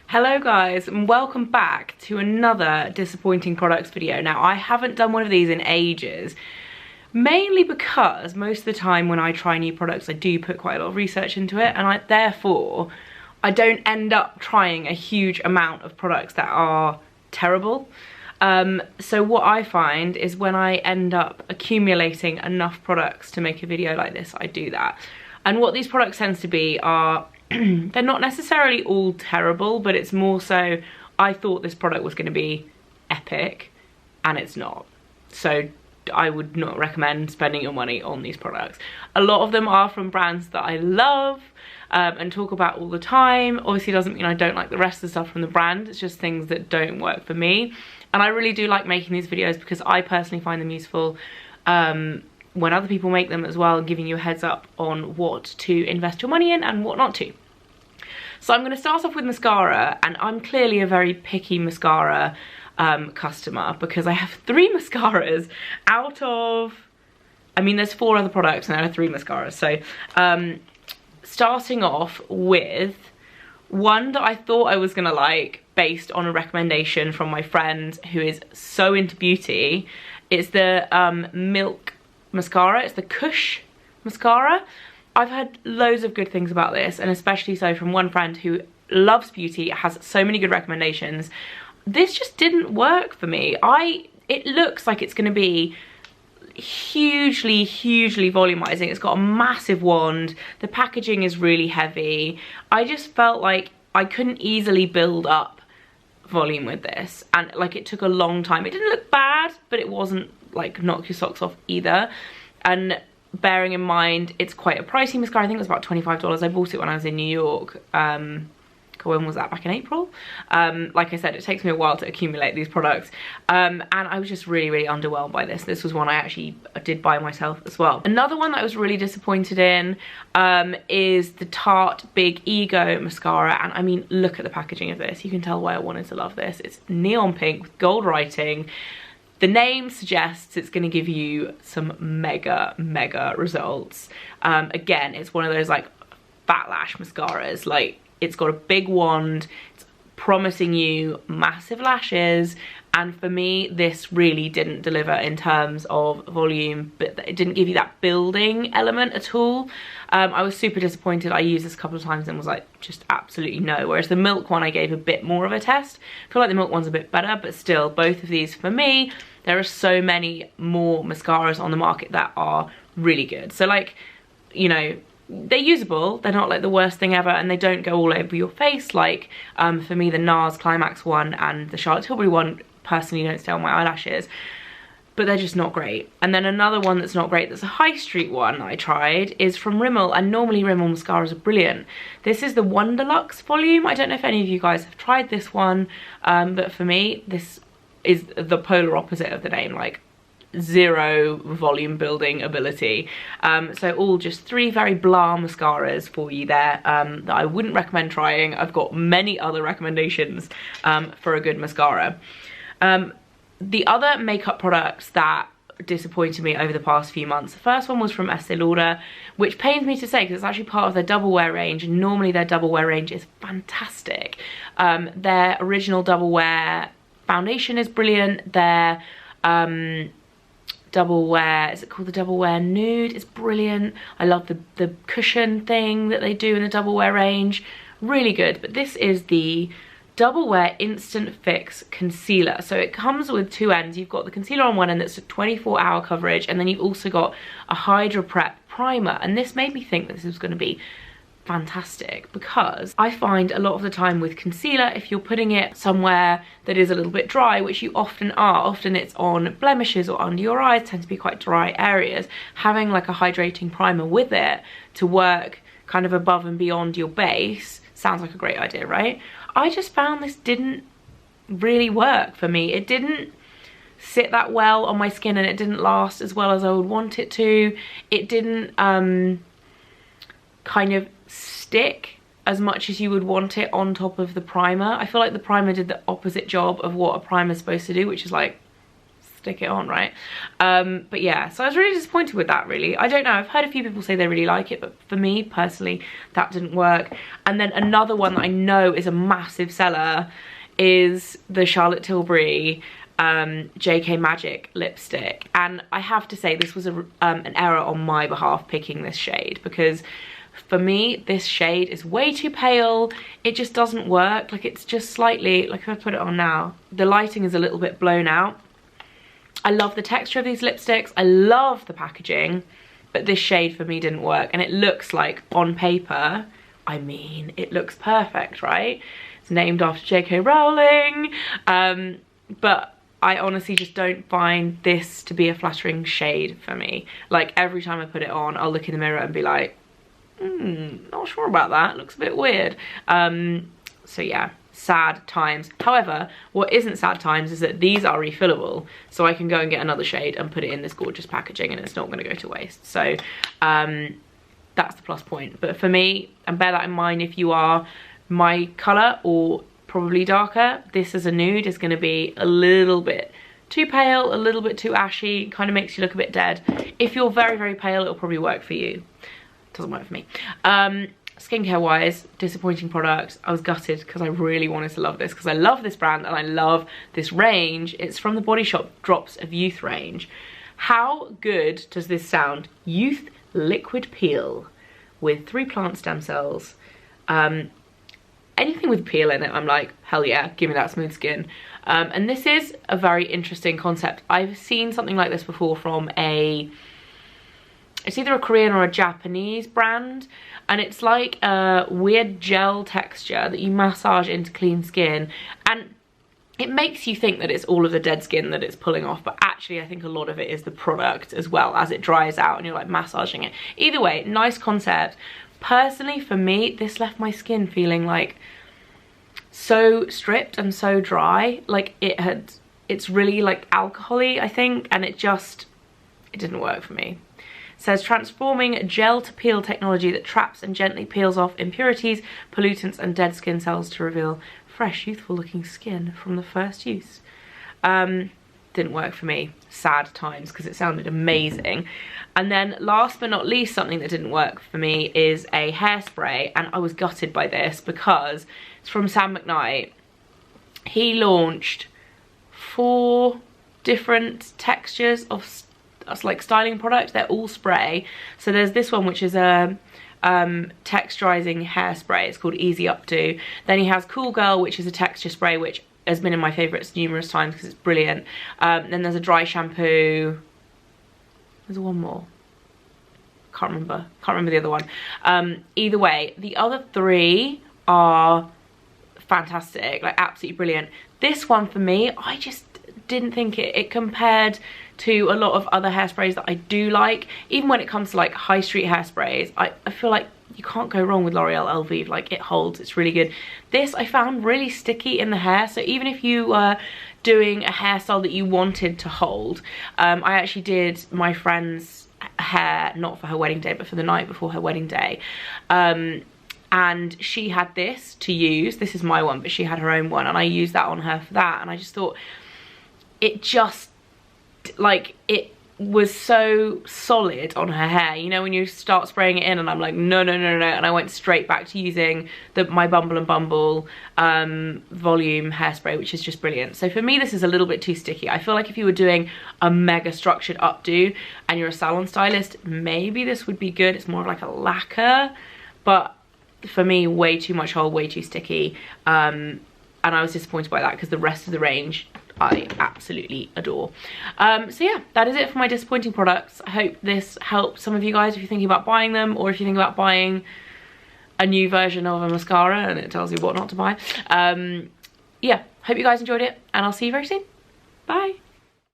Hello guys, and welcome back to another disappointing products video. Now, I haven't done one of these in ages, mainly because most of the time when I try new products I do put quite a lot of research into it, and therefore I don't end up trying a huge amount of products that are terrible. So what I find is when I end up accumulating enough products to make a video like this, I do that. And what these products tends to be are they're not necessarily all terrible, but it's more so I thought this product was going to be epic and it's not. So I would not recommend spending your money on these products. A lot of them are from brands that I love and talk about all the time. Obviously doesn't mean I don't like the rest of the stuff from the brand, it's just things that don't work for me. And I really do like making these videos because I personally find them useful when other people make them as well, giving you a heads up on what to invest your money in and what not to. So I'm going to start off with mascara, and I'm clearly a very picky mascara customer because I have 3 mascaras out of, I mean there's 4 other products and there are 3 mascaras. So starting off with one that I thought I was going to like based on a recommendation from my friend who is so into beauty. It's the Milk mascara. It's the Kush mascara. I've had loads of good things about this, and especially so from one friend who loves beauty, has so many good recommendations. This just didn't work for me. It looks like it's going to be hugely volumizing. It's got a massive wand. The packaging is really heavy. I just felt like I couldn't easily build up volume with this, and like it took a long time. It didn't look bad, but it wasn't like knock your socks off either. And bearing in mind it's quite a pricey mascara, I think it was about $25. I bought it when I was in New York. When was that? Back in April. Like I said, it takes me a while to accumulate these products, and I was just really underwhelmed by this. This was one I actually did buy myself as well. Another one that I was really disappointed in is the Tarte Big Ego Mascara, and I mean look at the packaging of this. You can tell why I wanted to love this. It's neon pink with gold writing. The name suggests it's going to give you some mega results. Again, it's one of those like fat lash mascaras. Like, it's got a big wand, it's promising you massive lashes, and for me this really didn't deliver in terms of volume, but it didn't give you that building element at all. I was super disappointed. I used this a couple of times and was like, just absolutely no. Whereas the Milk one I gave a bit more of a test. I feel like the Milk one's a bit better, but still, both of these for me, there are so many more mascaras on the market that are really good. So like, you know, they're usable, they're not like the worst thing ever, and they don't go all over your face like for me the NARS Climax one and the Charlotte Tilbury one personally don't stay on my eyelashes, but they're just not great. And then another one that's not great, that's a high street one I tried, is from Rimmel, and normally Rimmel mascaras are brilliant. This is the Wonderlux volume. I don't know if any of you guys have tried this one, but for me this is the polar opposite of the name, like zero volume building ability. So all just 3 very blah mascaras for you there that I wouldn't recommend trying. I've got many other recommendations for a good mascara. The other makeup products that disappointed me over the past few months, the first one was from Estée Lauder, which pains me to say because it's actually part of their double wear range, and normally their double wear range is fantastic. Their original double wear foundation is brilliant. Their double wear, is it called the double wear nude? It's brilliant. I love the cushion thing that they do in the double wear range, really good. But this is the double wear instant fix concealer. So it comes with 2 ends. You've got the concealer on one end that's a 24-hour coverage, and then you've also got a Hydra Prep primer. And this made me think that this was going to be fantastic, because I find a lot of the time with concealer, if you're putting it somewhere that is a little bit dry, which you often are, often it's on blemishes or under your eyes, tend to be quite dry areas, having like a hydrating primer with it to work kind of above and beyond your base sounds like a great idea, right? I just found this didn't really work for me. It didn't sit that well on my skin, and it didn't last as well as I would want it to. It didn't kind of stick as much as you would want it on top of the primer. I feel like the primer did the opposite job of what a primer is supposed to do, which is like stick it on, right? But yeah, so I was really disappointed with that, really. I don't know, I've heard a few people say they really like it, but for me personally that didn't work. And then another one that I know is a massive seller is the Charlotte Tilbury JK Magic lipstick, and I have to say this was an error on my behalf picking this shade, because for me this shade is way too pale. It just doesn't work. Like, it's just slightly, like if I put it on now, the lighting is a little bit blown out. I love the texture of these lipsticks, I love the packaging, but this shade for me didn't work. And it looks like, on paper, I mean, it looks perfect, right? It's named after JK Rowling, but I honestly just don't find this to be a flattering shade for me. Like, every time I put it on, I'll look in the mirror and be like, not sure about that, looks a bit weird. So yeah, sad times. However, what isn't sad times is that these are refillable, so I can go and get another shade and put it in this gorgeous packaging and it's not going to go to waste. So that's the plus point. But for me, and bear that in mind if you are my colour or probably darker, this as a nude is going to be a little bit too pale, a little bit too ashy, kind of makes you look a bit dead. If you're very, very pale, it'll probably work for you. Doesn't work for me. Skincare wise, disappointing product. I was gutted because I really wanted to love this, because I love this brand and I love this range. It's from the Body Shop Drops of Youth range. How good does this sound? Youth Liquid Peel with 3 plant stem cells. Anything with peel in it, I'm like, hell yeah, give me that smooth skin. And this is a very interesting concept. I've seen something like this before from it's either a Korean or a Japanese brand, and it's like a weird gel texture that you massage into clean skin, and it makes you think that it's all of the dead skin that it's pulling off, but actually I think a lot of it is the product as well, as it dries out and you're like massaging it. Either way, nice concept. Personally, for me, this left my skin feeling like so stripped and so dry. Like, it's really like alcohol-y, I think, and it didn't work for me. It says transforming gel to peel technology that traps and gently peels off impurities, pollutants and dead skin cells to reveal fresh, youthful looking skin from the first use. Didn't work for me. Sad times, because it sounded amazing. And then last but not least, something that didn't work for me is a hairspray, and I was gutted by this because it's from McKnight. He launched 4 different textures of like styling products. They're all spray. So there's this one which is a texturizing hairspray. It's called Easy Updo. Then he has Cool Girl, which is a texture spray, which has been in my favourites numerous times because it's brilliant. Then there's a dry shampoo. There's one more. Can't remember the other one. Either way, the other 3 are fantastic, like absolutely brilliant. This one for me, I just didn't think it compared to a lot of other hairsprays that I do like. Even when it comes to like high street hairsprays, I feel like you can't go wrong with L'Oreal Elvive. Like, it holds, it's really good. This I found really sticky in the hair, so even if you were doing a hairstyle that you wanted to hold, I actually did my friend's hair, not for her wedding day, but for the night before her wedding day. And she had this to use. This is my one, but she had her own one, and I used that on her for that. And I just thought, it just, like, it was so solid on her hair, you know, when you start spraying it in, and I'm like, no, and I went straight back to using my Bumble and Bumble volume hairspray, which is just brilliant. So for me, this is a little bit too sticky. I feel like if you were doing a mega structured updo and you're a salon stylist, maybe this would be good. It's more of like a lacquer, but for me, way too much hold, way too sticky, and I was disappointed by that because the rest of the range I absolutely adore. So yeah, that is it for my disappointing products. I hope this helped some of you guys if you're thinking about buying them, or if you think about buying a new version of a mascara and it tells you what not to buy. Yeah, hope you guys enjoyed it, and I'll see you very soon. Bye.